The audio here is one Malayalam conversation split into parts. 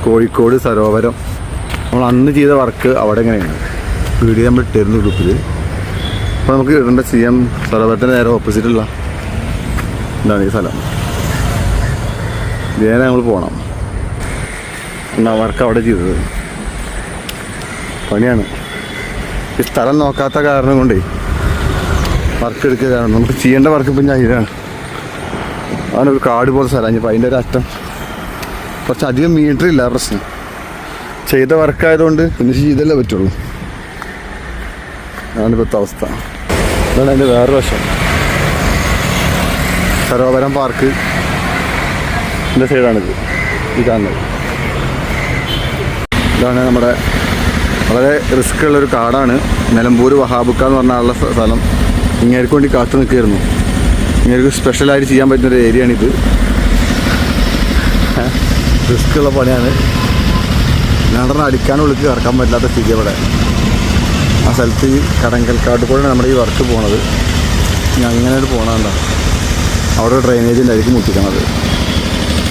കോഴിക്കോട് സരോവരം. നമ്മൾ അന്ന് ചെയ്ത വർക്ക് അവിടെ എങ്ങനെയാണ് വീഡിയോ നമ്മൾ ഇട്ടിരുന്നു ഗ്രൂപ്പിൽ. അപ്പോൾ നമുക്ക് ഇടേണ്ട CM സരോവരത്തിൻ്റെ നേരെ ഓപ്പോസിറ്റുള്ള എന്താണ് ഈ സ്ഥലം. ഇതിനെ നമ്മൾ പോകണം. എന്നാ വർക്ക് അവിടെ ചെയ്തത് പണിയാണ്. ഈ സ്ഥലം നോക്കാത്ത കാരണം കൊണ്ടേ വർക്ക് എടുക്കുക. കാരണം നമുക്ക് ചെയ്യേണ്ട വർക്ക് ഇപ്പം ഞാൻ ഇതാണ്. അതൊരു കാട് പോലെ സ്ഥലമാണ്. ഇപ്പം അതിൻ്റെ ഒരു അറ്റം കുറച്ചധികം മീറ്റർ ഇല്ല. പ്രശ്നം ചെയ്ത വർക്കായതുകൊണ്ട് ഫിനിഷ് ചെയ്തല്ലേ പറ്റുള്ളൂ. അതാണ് ഇപ്പോഴത്തെ അവസ്ഥ. അതാണ് അതിൻ്റെ വേറൊരു വശം. സരോവരം പാർക്ക് എൻ്റെ സൈഡാണിത്. ഈ കാണുന്നത് ഇതാണ് നമ്മുടെ വളരെ റിസ്ക് ഉള്ളൊരു കാടാണ്. നിലമ്പൂർ വഹാബുക്ക എന്ന് പറഞ്ഞ ആളുടെ സ്ഥലം. ഇങ്ങേർക്ക് വേണ്ടി കാത്തു നിൽക്കുകയായിരുന്നു. ഇങ്ങേർക്ക് സ്പെഷ്യലായിട്ട് ചെയ്യാൻ പറ്റുന്നൊരു ഏരിയയാണിത്. റിസ്ക് ഉള്ള പണിയാണ്. നടന്ന് അടിക്കാനുള്ളിൽ കറക്കാൻ പറ്റാത്ത സ്ഥിതി അവിടെ. ആ സ്ഥലത്ത് ഈ കടങ്കൽക്കാട് കൂടെ നമ്മുടെ ഈ വർക്ക് പോണത്. ഇനി അങ്ങനെ ഒരു പോകണമുണ്ടോ അവിടെ ഡ്രെയിനേജിൻ്റെ അരിക്ക് മുട്ടിക്കണത്.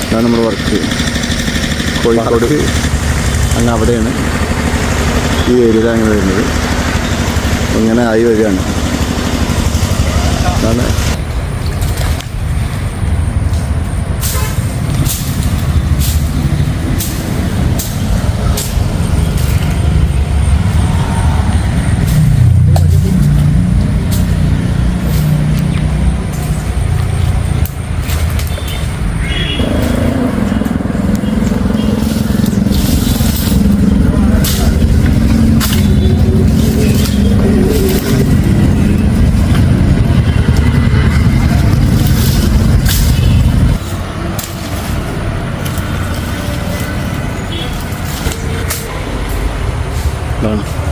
അതാണ് നമ്മുടെ വർക്ക്. കോഴിക്കോട് അങ്ങ് അവിടെയാണ് ഈ ഏരിയയിലാണ് അങ്ങനെ വരുന്നത്. ഇങ്ങനെ ആയി വരികയാണ്. അതാണ് done.